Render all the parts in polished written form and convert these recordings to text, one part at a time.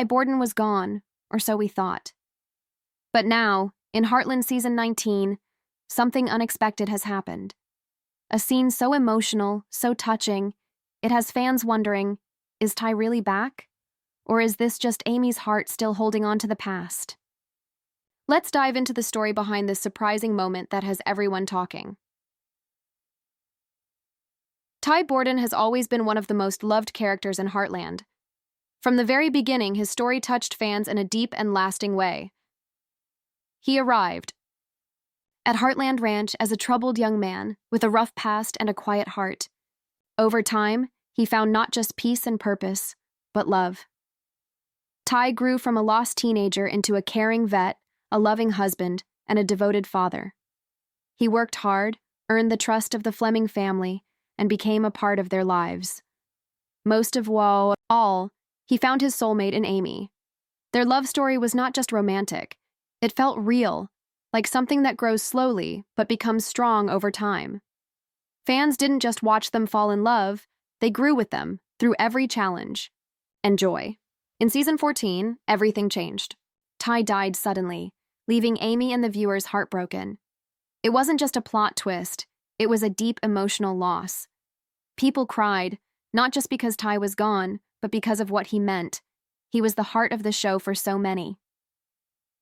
Borden was gone, or so we thought. But now, in Heartland Season 19, something unexpected has happened. A scene so emotional, so touching, it has fans wondering, is Ty really back? Or is this just Amy's heart still holding on to the past? Let's dive into the story behind this surprising moment that has everyone talking. Borden has always been one of the most loved characters in Heartland. From the very beginning, his story touched fans in a deep and lasting way. He arrived at Heartland Ranch as a troubled young man with a rough past and a quiet heart. Over time, he found not just peace and purpose, but love. Ty grew from a lost teenager into a caring vet, a loving husband, and a devoted father. He worked hard, earned the trust of the Fleming family, and became a part of their lives. Most of all, he found his soulmate in Amy. Their love story was not just romantic. It felt real, like something that grows slowly but becomes strong over time. Fans didn't just watch them fall in love, they grew with them through every challenge and joy. In Season 14, everything changed. Ty died suddenly, leaving Amy and the viewers heartbroken. It wasn't just a plot twist, it was a deep emotional loss. People cried, not just because Ty was gone, but because of what he meant. He was the heart of the show for so many.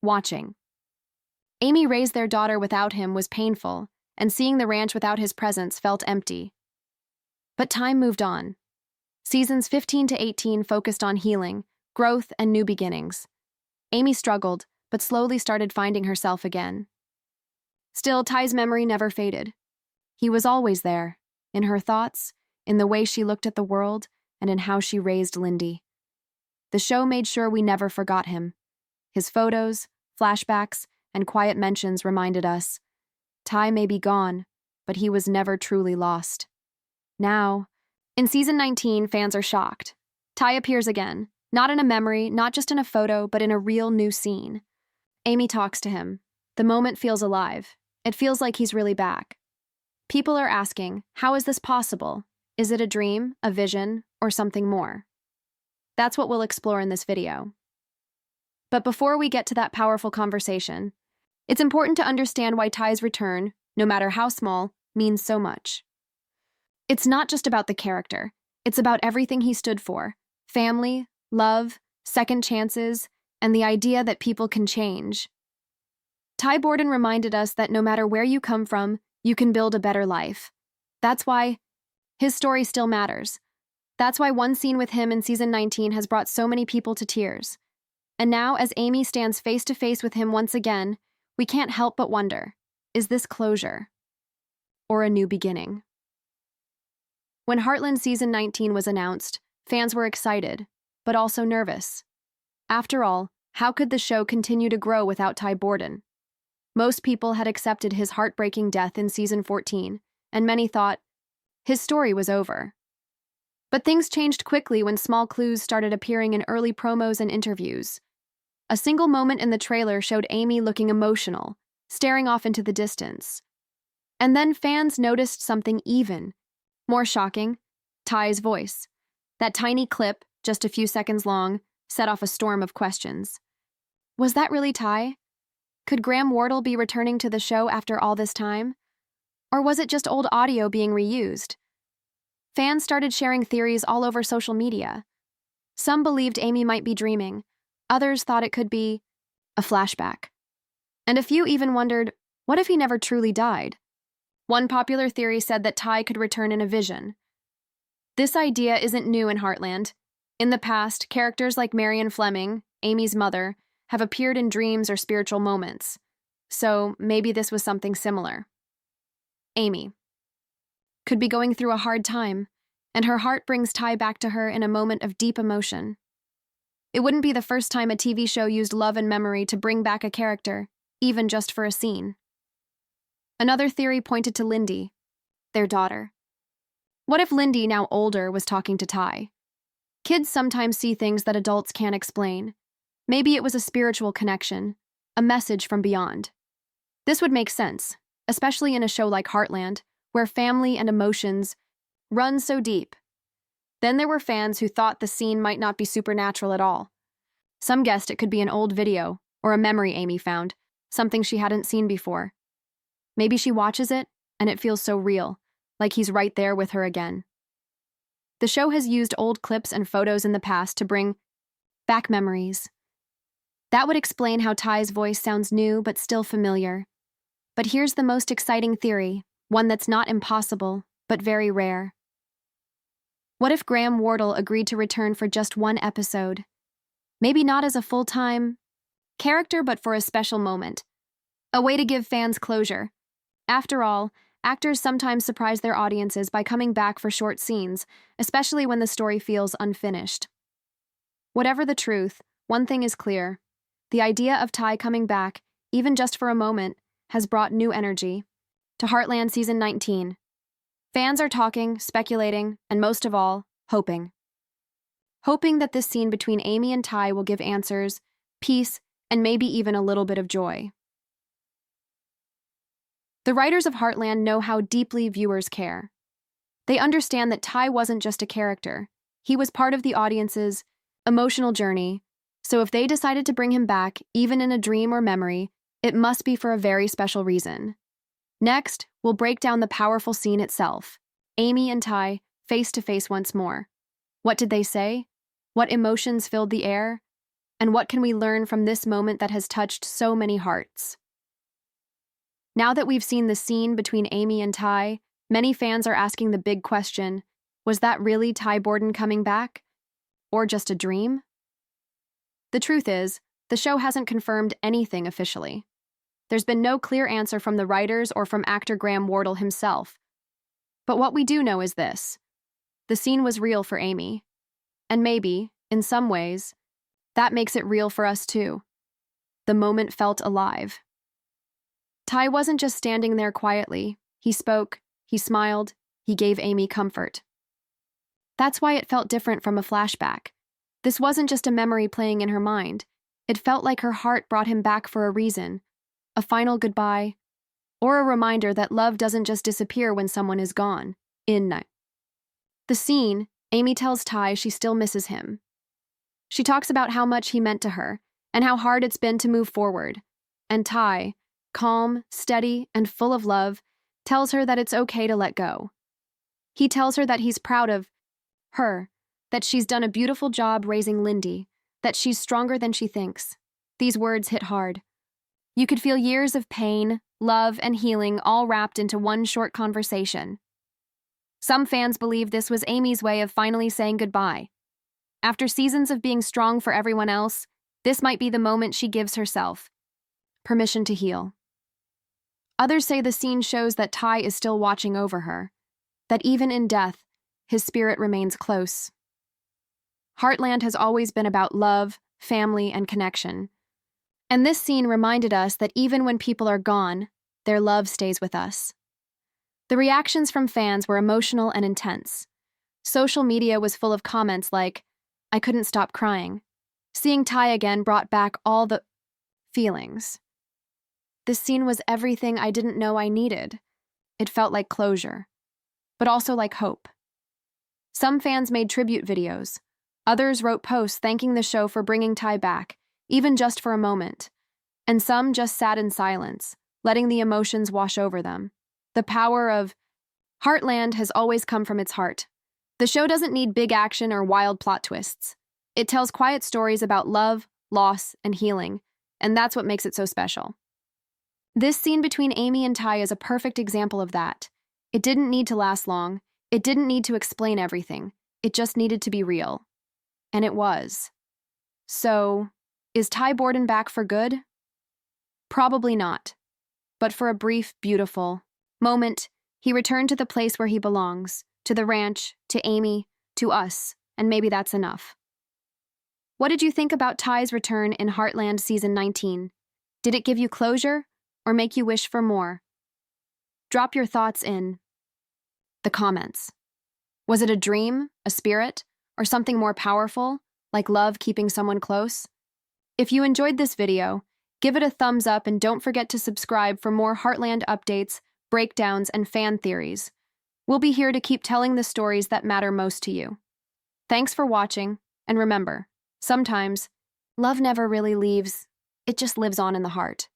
Watching Amy raise their daughter without him was painful, and seeing the ranch without his presence felt empty. But time moved on. Seasons 15 to 18 focused on healing, growth, and new beginnings. Amy struggled, but slowly started finding herself again. Still, Ty's memory never faded. He was always there, in her thoughts, in the way she looked at the world, and in how she raised Lindy. The show made sure we never forgot him. His photos, flashbacks, and quiet mentions reminded us, Ty may be gone, but he was never truly lost. Now, in Season 19, fans are shocked. Ty appears again, not in a memory, not just in a photo, but in a real new scene. Amy talks to him. The moment feels alive. It feels like he's really back. People are asking, how is this possible? Is it a dream, a vision, or something more? That's what we'll explore in this video. But before we get to that powerful conversation, it's important to understand why Ty's return, no matter how small, means so much. It's not just about the character. It's about everything he stood for: family, love, second chances, and the idea that people can change. Ty Borden reminded us that no matter where you come from, you can build a better life. That's why his story still matters. That's why one scene with him in Season 19 has brought so many people to tears. And now, as Amy stands face to face with him once again, we can't help but wonder, is this closure? Or a new beginning? When Heartland Season 19 was announced, fans were excited, but also nervous. After all, how could the show continue to grow without Ty Borden? Most people had accepted his heartbreaking death in Season 14, and many thought his story was over. But things changed quickly when small clues started appearing in early promos and interviews. A single moment in the trailer showed Amy looking emotional, staring off into the distance. And then fans noticed something even more shocking: Ty's voice. That tiny clip, just a few seconds long, set off a storm of questions. Was that really Ty? Could Graham Wardle be returning to the show after all this time? Or was it just old audio being reused? Fans started sharing theories all over social media. Some believed Amy might be dreaming. Others thought it could be a flashback. And a few even wondered, what if he never truly died? One popular theory said that Ty could return in a vision. This idea isn't new in Heartland. In the past, characters like Marion Fleming, Amy's mother, have appeared in dreams or spiritual moments. So maybe this was something similar. Amy could be going through a hard time, and her heart brings Ty back to her in a moment of deep emotion. It wouldn't be the first time a TV show used love and memory to bring back a character, even just for a scene. Another theory pointed to Lindy, their daughter. What if Lindy, now older, was talking to Ty? Kids sometimes see things that adults can't explain. Maybe it was a spiritual connection, a message from beyond. This would make sense, especially in a show like Heartland, where family and emotions run so deep. Then there were fans who thought the scene might not be supernatural at all. Some guessed it could be an old video or a memory Amy found, something she hadn't seen before. Maybe she watches it and it feels so real, like he's right there with her again. The show has used old clips and photos in the past to bring back memories. That would explain how Ty's voice sounds new but still familiar. But here's the most exciting theory, one that's not impossible, but very rare. What if Graham Wardle agreed to return for just one episode? Maybe not as a full-time character, but for a special moment. A way to give fans closure. After all, actors sometimes surprise their audiences by coming back for short scenes, especially when the story feels unfinished. Whatever the truth, one thing is clear. The idea of Ty coming back, even just for a moment, has brought new energy to Heartland Season 19. Fans are talking, speculating, and most of all, hoping. Hoping that this scene between Amy and Ty will give answers, peace, and maybe even a little bit of joy. The writers of Heartland know how deeply viewers care. They understand that Ty wasn't just a character. He was part of the audience's emotional journey, so if they decided to bring him back, even in a dream or memory, it must be for a very special reason. Next, we'll break down the powerful scene itself. Amy and Ty, face to face once more. What did they say? What emotions filled the air? And what can we learn from this moment that has touched so many hearts? Now that we've seen the scene between Amy and Ty, many fans are asking the big question, was that really Ty Borden coming back? Or just a dream? The truth is, the show hasn't confirmed anything officially. There's been no clear answer from the writers or from actor Graham Wardle himself. But what we do know is this. The scene was real for Amy. And maybe, in some ways, that makes it real for us too. The moment felt alive. Ty wasn't just standing there quietly. He spoke, he smiled, he gave Amy comfort. That's why it felt different from a flashback. This wasn't just a memory playing in her mind. It felt like her heart brought him back for a reason. A final goodbye, or a reminder that love doesn't just disappear when someone is gone. In the scene, Amy tells Ty she still misses him. She talks about how much he meant to her, and how hard it's been to move forward. And Ty, calm, steady, and full of love, tells her that it's okay to let go. He tells her that he's proud of her, that she's done a beautiful job raising Lindy, that she's stronger than she thinks. These words hit hard. You could feel years of pain, love, and healing all wrapped into one short conversation. Some fans believe this was Amy's way of finally saying goodbye. After seasons of being strong for everyone else, this might be the moment she gives herself permission to heal. Others say the scene shows that Ty is still watching over her, that even in death, his spirit remains close. Heartland has always been about love, family, and connection. And this scene reminded us that even when people are gone, their love stays with us. The reactions from fans were emotional and intense. Social media was full of comments like, "I couldn't stop crying." Seeing Ty again brought back all the feelings. This scene was everything I didn't know I needed. It felt like closure, but also like hope. Some fans made tribute videos. Others wrote posts thanking the show for bringing Ty back, even just for a moment. And some just sat in silence, letting the emotions wash over them. The power of Heartland has always come from its heart. The show doesn't need big action or wild plot twists. It tells quiet stories about love, loss, and healing, and that's what makes it so special. This scene between Amy and Ty is a perfect example of that. It didn't need to last long. It didn't need to explain everything. It just needed to be real. And it was. So, is Ty Borden back for good? Probably not. But for a brief, beautiful moment, he returned to the place where he belongs, to the ranch, to Amy, to us, and maybe that's enough. What did you think about Ty's return in Heartland Season 19? Did it give you closure, or make you wish for more? Drop your thoughts in the comments. Was it a dream, a spirit, or something more powerful, like love keeping someone close? If you enjoyed this video, give it a thumbs up and don't forget to subscribe for more Heartland updates, breakdowns, and fan theories. We'll be here to keep telling the stories that matter most to you. Thanks for watching, and remember, sometimes Love never really leaves, it just lives on in the heart.